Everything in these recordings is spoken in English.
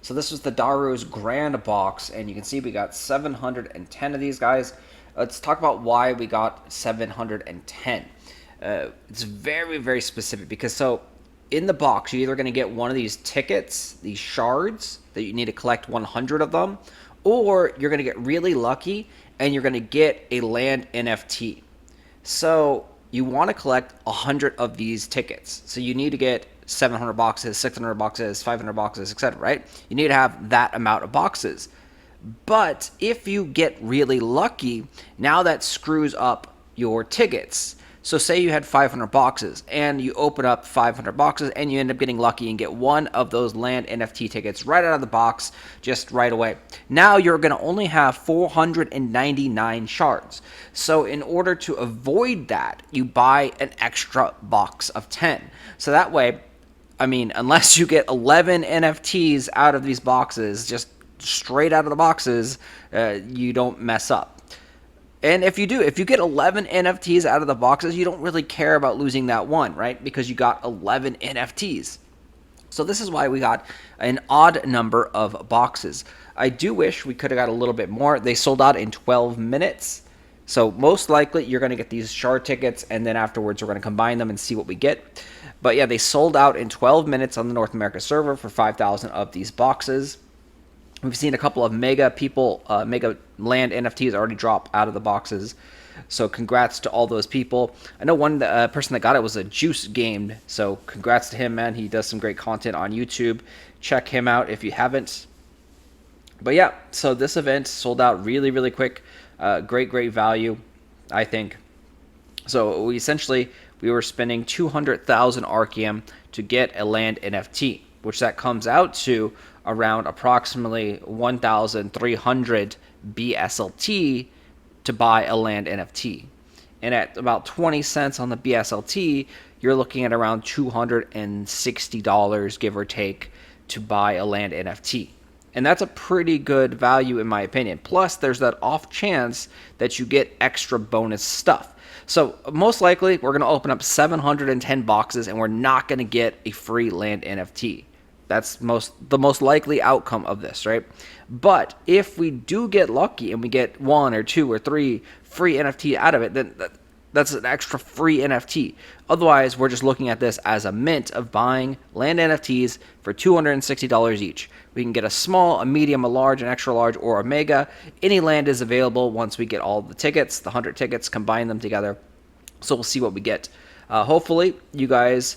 So this was the Daru's Grand Box, and you can see we got 710 of these guys. Let's talk about why we got 710. It's very, very specific because so in the box, you're either going to get one of these tickets, these shards, that you need to collect 100 of them, or you're going to get really lucky and you're going to get a land NFT. So you want to collect 100 of these tickets. So you need to get 700 boxes, 600 boxes, 500 boxes, etc., right? You need to have that amount of boxes. But if you get really lucky, now that screws up your tickets. So say you had 500 boxes and you open up 500 boxes and you end up getting lucky and get one of those land NFT tickets right out of the box just right away. Now you're going to only have 499 shards. So in order to avoid that, you buy an extra box of 10. So that way, I mean, unless you get 11 NFTs out of these boxes, just straight out of the boxes, you don't mess up. And if you do, if you get 11 NFTs out of the boxes, you don't really care about losing that one, right? Because you got 11 NFTs. So this is why we got an odd number of boxes. I do wish we could have got a little bit more. They sold out in 12 minutes. So most likely you're going to get these shard tickets, and then afterwards we're going to combine them and see what we get. But yeah, they sold out in 12 minutes on the North America server for 5,000 of these boxes. We've seen a couple of mega land NFTs already drop out of the boxes. So congrats to all those people. I know one person that got it was a Juice Game. So congrats to him, man. He does some great content on YouTube. Check him out if you haven't. But yeah, so this event sold out really, really quick. Great value, I think. So we were spending 200,000 Archeum to get a land NFT, which that comes out to around approximately 1,300 BSLT to buy a land NFT. And at about 20 cents on the BSLT, you're looking at around $260, give or take, to buy a land NFT. And that's a pretty good value in my opinion. Plus, there's that off chance that you get extra bonus stuff. So most likely, we're going to open up 710 boxes and we're not going to get a free land NFT. That's the most likely outcome of this, right? But if we do get lucky and we get 1 or 2 or 3 free NFT out of it, then that's an extra free NFT. Otherwise, we're just looking at this as a mint of buying land NFTs for $260 each. We can get a small, a medium, a large, an extra large, or a mega. Any land is available once we get all the tickets, the 100 tickets, combine them together. So we'll see what we get. Hopefully, you guys,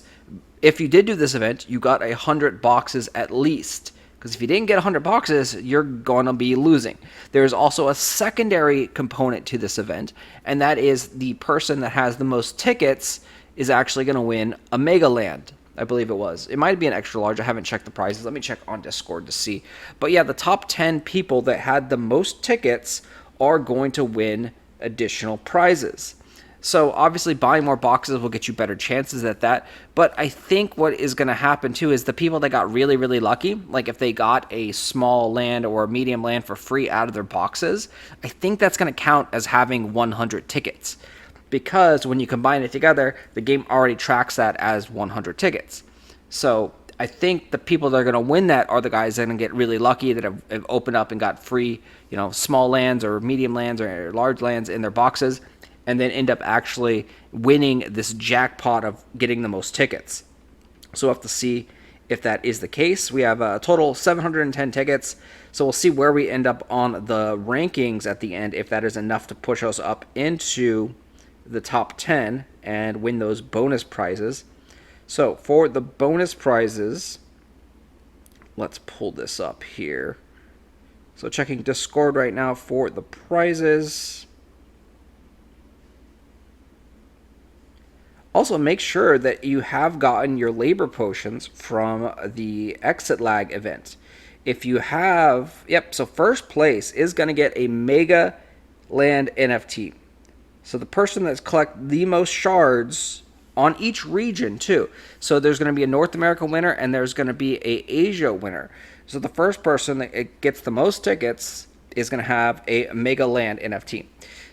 if you did do this event, you got 100 boxes at least. Because if you didn't get 100 boxes, you're going to be losing. There's also a secondary component to this event, and that is the person that has the most tickets is actually going to win a Mega Land. I believe it was. It might be an extra large. I haven't checked the prizes. Let me check on Discord to see. But yeah, the top 10 people that had the most tickets are going to win additional prizes. So obviously buying more boxes will get you better chances at that. But I think what is going to happen too is the people that got really, really lucky, like if they got a small land or a medium land for free out of their boxes, I think that's going to count as having 100 tickets. Because when you combine it together, the game already tracks that as 100 tickets. So I think the people that are going to win that are the guys that are going to get really lucky that have opened up and got free, small lands or medium lands or large lands in their boxes, and then end up actually winning this jackpot of getting the most tickets. So we'll have to see if that is the case. We have a total 710 tickets, so we'll see where we end up on the rankings at the end, if that is enough to push us up into the top 10 and win those bonus prizes. So for the bonus prizes, let's pull this up here. So checking Discord right now for the prizes. Also, make sure that you have gotten your labor potions from the exit lag event. If you have, so first place is going to get a Mega Land NFT. So the person that's collect the most shards on each region too. So there's going to be a North America winner and there's going to be a Asia winner. So the first person that gets the most tickets is going to have a Mega Land NFT.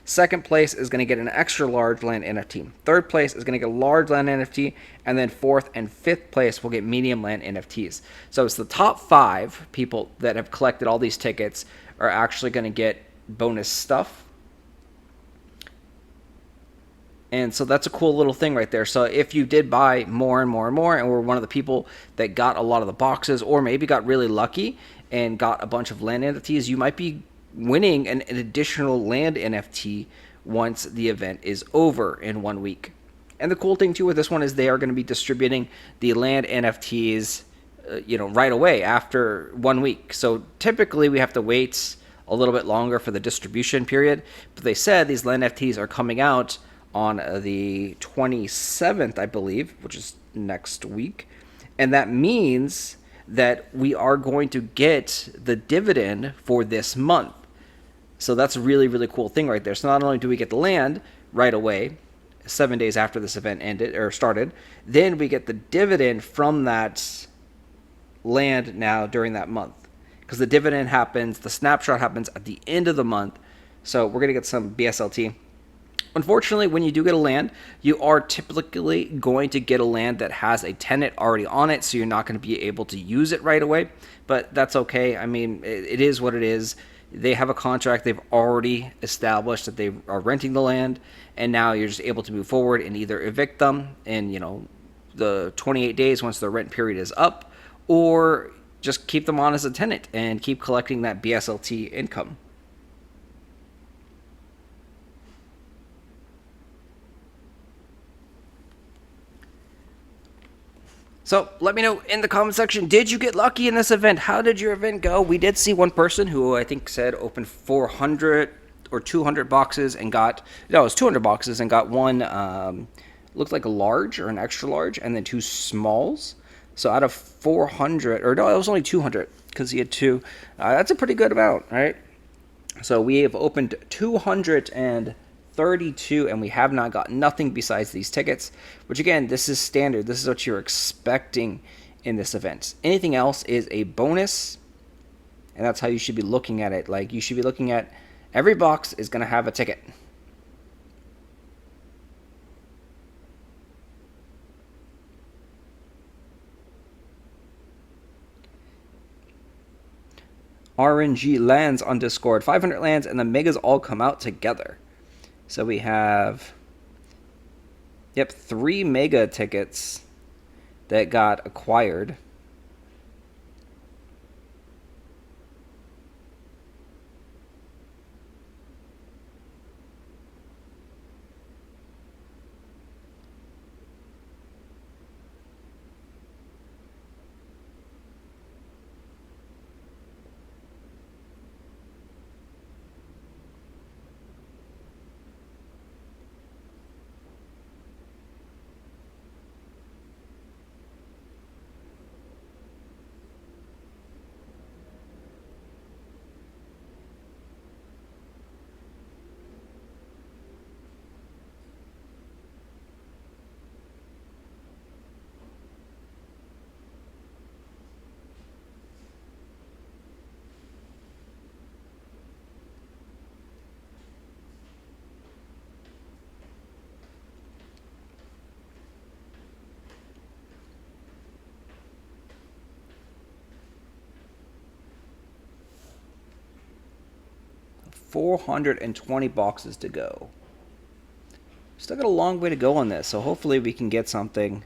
Second place is going to get an extra large land NFT. Third place is going to get a large land NFT. And then fourth and fifth place will get medium land NFTs. So it's the top 5 people that have collected all these tickets are actually going to get bonus stuff. And so that's a cool little thing right there. So if you did buy more and more and more and were one of the people that got a lot of the boxes, or maybe got really lucky and got a bunch of land NFTs, you might be winning an additional land NFT once the event is over in 1 week. And the cool thing too with this one is they are going to be distributing the land NFTs right away after 1 week. So typically we have to wait a little bit longer for the distribution period, but they said these land NFTs are coming out on the 27th, I believe, which is next week. And that means that we are going to get the dividend for this month. So that's a really, really cool thing right there. So not only do we get the land right away, 7 days after this event ended or started, then we get the dividend from that land now during that month. Because the dividend happens, the snapshot happens at the end of the month. So we're going to get some BSLT. Unfortunately, when you do get a land, you are typically going to get a land that has a tenant already on it, so you're not going to be able to use it right away. But that's okay. I mean, it is what it is. They have a contract. They've already established that they are renting the land, and now you're just able to move forward and either evict them in, the 28 days once their rent period is up, or just keep them on as a tenant and keep collecting that BSLT income. So let me know in the comment section, did you get lucky in this event? How did your event go? We did see one person who I think said opened 400 or 200 boxes and got, no, it was 200 boxes and got one, looked like a large or an extra large, and then 2 smalls. So out of 400, or no, it was only 200 because he had 2. That's a pretty good amount, right? So we have opened 232 and we have not got nothing besides these tickets, which again, this is standard. This is what you're expecting in this event. Anything else is a bonus, and that's how you should be looking at it. Like, you should be looking at every box is going to have a ticket. RNG lands on Discord, 500 lands, and the megas all come out together. So we have, 3 mega tickets that got acquired. $420 boxes to go. Still got a long way to go on this, so hopefully we can get something.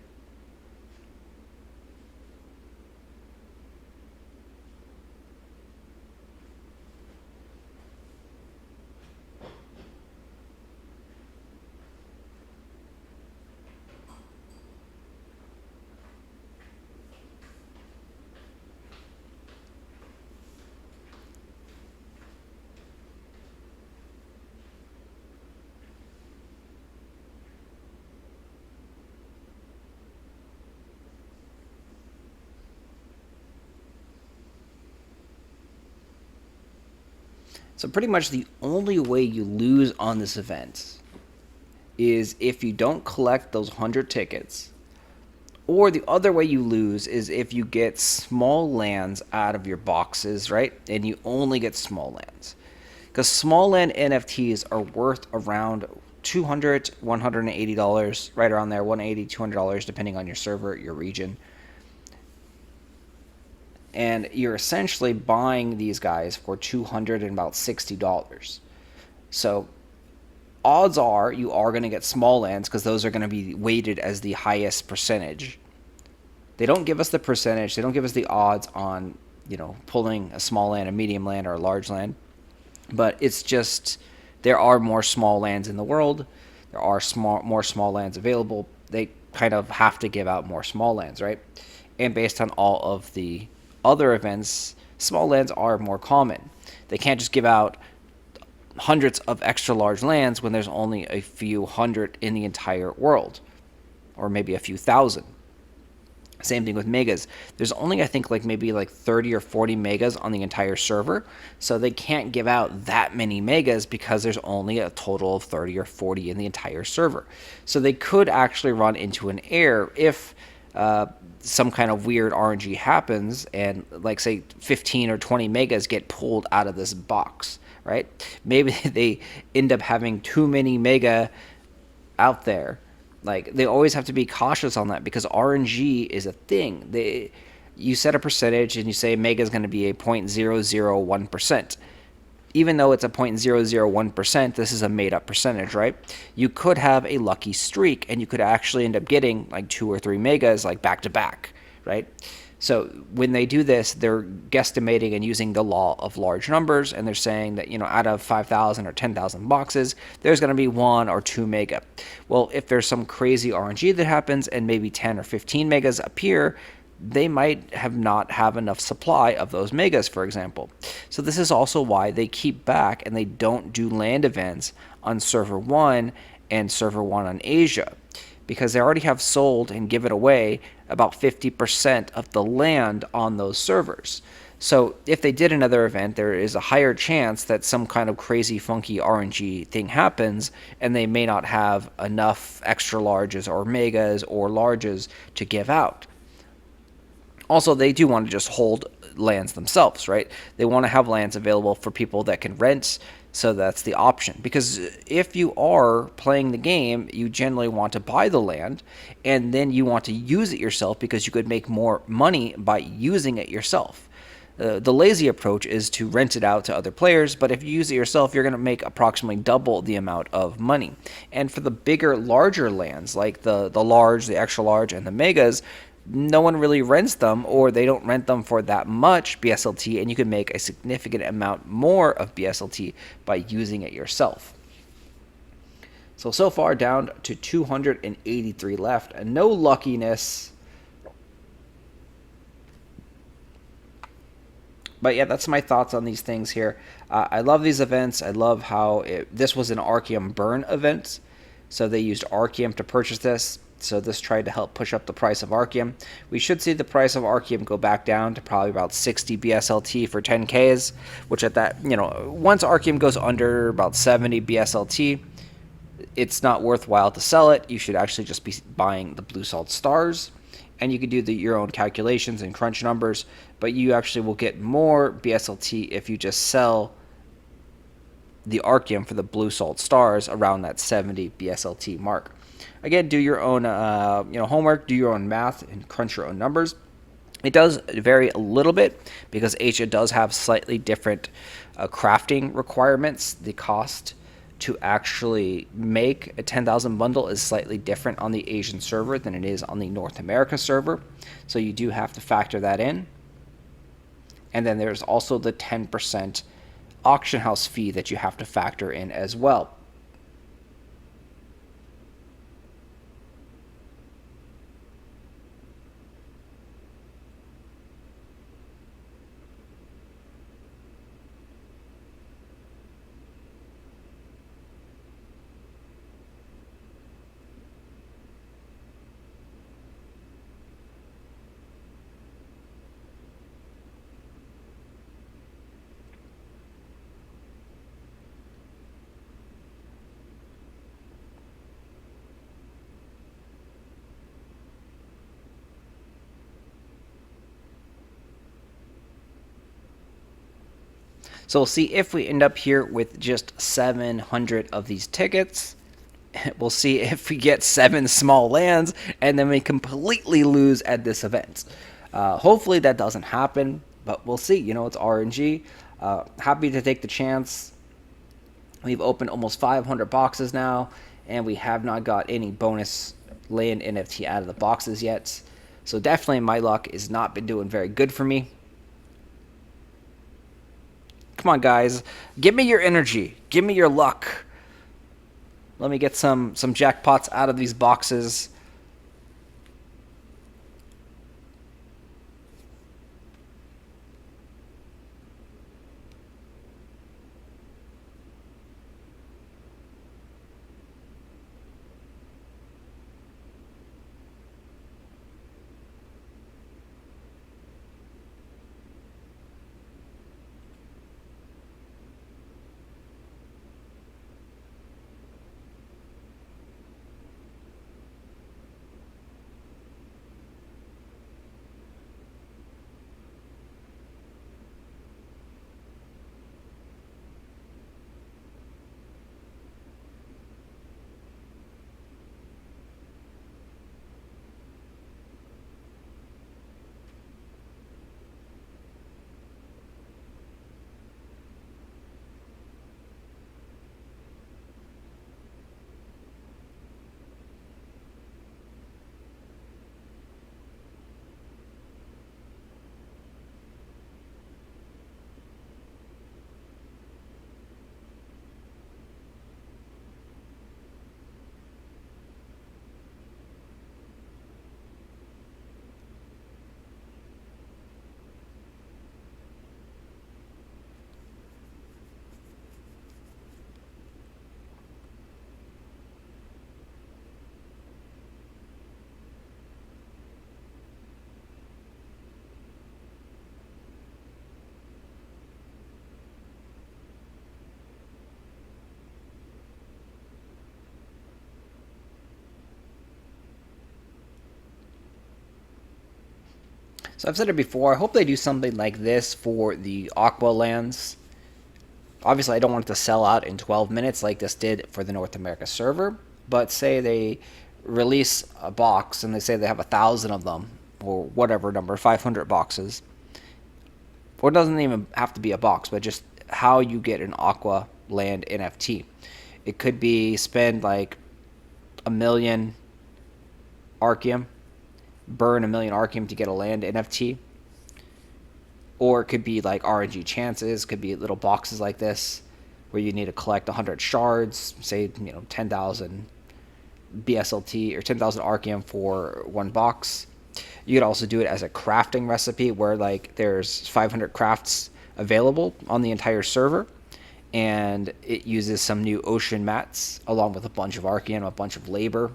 So pretty much the only way you lose on this event is if you don't collect those 100 tickets. Or the other way you lose is if you get small lands out of your boxes, right? And you only get small lands. because small land NFTs are worth around $200, $180, right around there, $180, $200, depending on your server, your region. And you're essentially buying these guys for $260. So odds are you are going to get small lands because those are going to be weighted as the highest percentage. They don't give us the percentage. They don't give us the odds on, pulling a small land, a medium land, or a large land. But it's just there are more small lands in the world. There are more small lands available. They kind of have to give out more small lands, right? And based on all of the other events, small lands are more common. They can't just give out hundreds of extra large lands when there's only a few hundred in the entire world, or maybe a few thousand. Same thing with megas. There's only, I think, maybe 30 or 40 megas on the entire server. So they can't give out that many megas because there's only a total of 30 or 40 in the entire server. So they could actually run into an error if some kind of weird RNG happens and, say, 15 or 20 megas get pulled out of this box, right? Maybe they end up having too many mega out there. They always have to be cautious on that because RNG is a thing. You set a percentage and you say mega is going to be a 0.001%. Even though it's a 0.001%, this is a made-up percentage, right? You could have a lucky streak and you could actually end up getting 2 or 3 megas back-to-back, right? So when they do this, they're guesstimating and using the law of large numbers, and they're saying that, out of 5,000 or 10,000 boxes, there's going to be 1 or 2 mega. Well, if there's some crazy RNG that happens and maybe 10 or 15 megas appear, they might not have enough supply of those megas, for example. So this is also why they keep back and they don't do land events on server 1 and server 1 on Asia, because they already have sold and given away about 50% of the land on those servers. So if they did another event, there is a higher chance that some kind of crazy funky RNG thing happens and they may not have enough extra larges or megas or larges to give out. Also, they do want to just hold lands themselves, right? They want to have lands available for people that can rent. So that's the option, because if you are playing the game, you generally want to buy the land and then you want to use it yourself because you could make more money by using it yourself. The lazy approach is to rent it out to other players, but if you use it yourself, you're going to make approximately double the amount of money. And for the bigger, larger lands, like the large, the extra large, and the megas, no one really rents them, or they don't rent them for that much BSLT, and you can make a significant amount more of BSLT by using it yourself. So far down to 283 left, and no luckiness. But yeah, that's my thoughts on these things here. I love these events. I love how this was an Archeum burn event, so they used Archeum to purchase this. So this tried to help push up the price of Archeum. We should see the price of Archeum go back down to probably about 60 BSLT for 10Ks, which at that, once Archeum goes under about 70 BSLT, it's not worthwhile to sell it. You should actually just be buying the blue salt stars, and you can do your own calculations and crunch numbers, but you actually will get more BSLT if you just sell the Archeum for the blue salt stars around that 70 BSLT mark. Again, do your own homework, do your own math, and crunch your own numbers. It does vary a little bit because Asia does have slightly different crafting requirements. The cost to actually make a 10,000 bundle is slightly different on the Asian server than it is on the North America server. So you do have to factor that in. And then there's also the 10% auction house fee that you have to factor in as well. So we'll see if we end up here with just 700 of these tickets. We'll see if we get 7 small lands, and then we completely lose at this event. Hopefully that doesn't happen, but we'll see. You know, it's RNG. Happy to take the chance. We've opened almost 500 boxes now, and we have not got any bonus land NFT out of the boxes yet. So definitely my luck has not been doing very good for me. Come on, guys. Give me your energy. Give me your luck. Let me get some jackpots out of these boxes. So I've said it before, I hope they do something like this for the Aqua lands. Obviously, I don't want it to sell out in 12 minutes like this did for the North America server, but say they release a box and they say they have 1,000 of them, or whatever number, 500 boxes. Or it doesn't even have to be a box, but just how you get an Aqua land NFT. It could be spend like 1,000,000 Archeum, burn 1,000,000 Archeum to get a land NFT. Or it could be like RNG chances, could be little boxes like this where you need to collect 100 shards, say, 10,000 BSLT or 10,000 Archeum for one box. You could also do it as a crafting recipe where like there's 500 crafts available on the entire server, and it uses some new ocean mats along with a bunch of Archeum, a bunch of labor.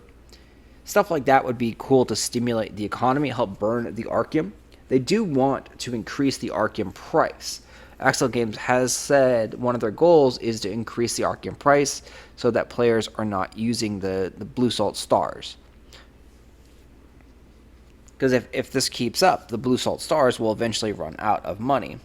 Stuff like that would be cool to stimulate the economy, help burn the Archeum. They do want to increase the Archeum price. Axel Games has said one of their goals is to increase the Archeum price so that players are not using the Blue Salt Stars. Because if this keeps up, the Blue Salt Stars will eventually run out of money.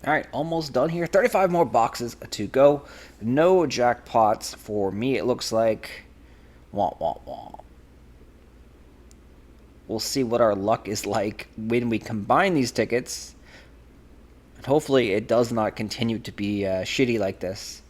All right, almost done here. 35 more boxes to go. No jackpots for me, it looks like. Wah, wah, wah. We'll see what our luck is like when we combine these tickets. And hopefully it does not continue to be shitty like this.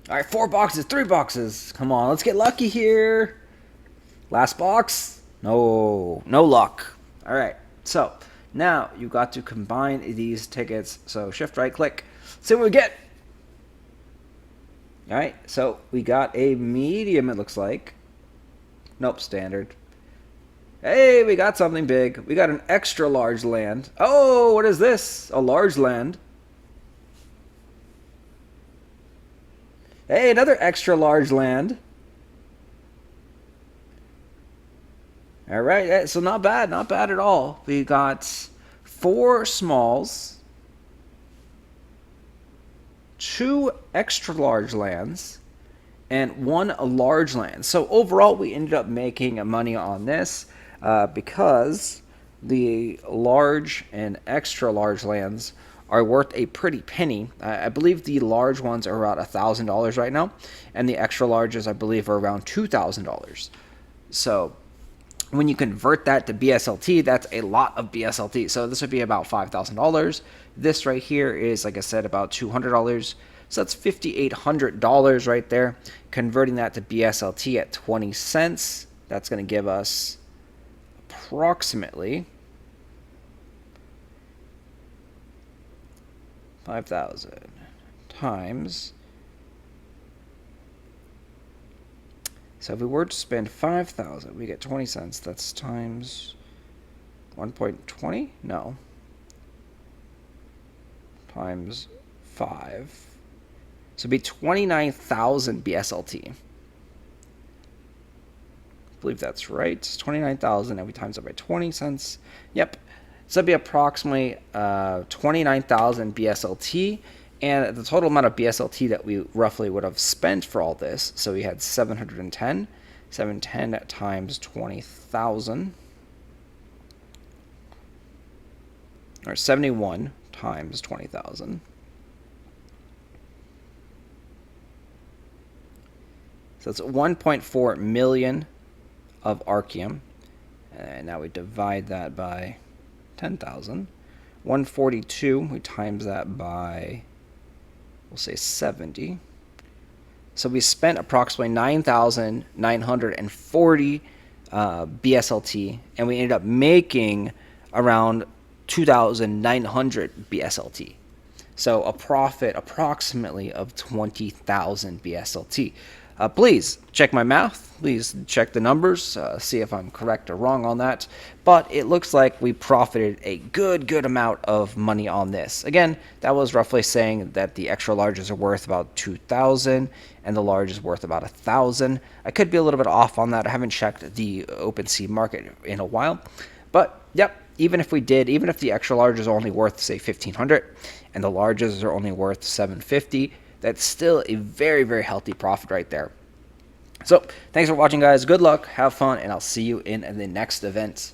All right, 4 boxes, 3 boxes. Come on, let's get lucky here. Last box. No luck. All right, so now you got to combine these tickets. So shift right click. See what we get. All right, so we got a medium, it looks like. Nope, standard. Hey, we got something big. We got an extra large land. Oh, what is this? A large land. Hey, another extra large land. All right, so not bad at all. We got 4 smalls, 2 extra large lands, and 1 large land. So overall, we ended up making money on this because the large and extra large lands are worth a pretty penny. I believe the large ones are around $1,000 right now, and the extra larges, I believe, are around $2,000. So when you convert that to BSLT, that's a lot of BSLT. So this would be about $5,000. This right here is, like I said, about $200. So that's $5,800 right there. Converting that to BSLT at 20 cents, that's going to give us approximately 5,000 times. So if we were to spend 5,000, we get 20 cents. That's times 1.20? No. Times 5. So it'd be 29,000 BSLT. I believe that's right. 29,000, and we times it by 20 cents. Yep. So that'd be approximately 29,000 BSLT, and the total amount of BSLT that we roughly would have spent for all this. So we had 710. 710 times 20,000, or 71 times 20,000. So it's 1.4 million of Archeum, and now we divide that by 10,000. 142, we times that by, we'll say 70. So we spent approximately 9,940 BSLT, and we ended up making around 2,900 BSLT. So a profit approximately of 20,000 BSLT. Please check my math. Please check the numbers, see if I'm correct or wrong on that. But it looks like we profited a good amount of money on this. Again, that was roughly saying that the extra larges are worth about 2,000 and the large is worth about 1,000. I could be a little bit off on that. I haven't checked the OpenSea market in a while. But yep, even if we did, even if the extra large is only worth, say, 1,500 and the larges are only worth 750, that's still a very healthy profit right there. So thanks for watching, guys. Good luck, have fun, and I'll see you in the next event.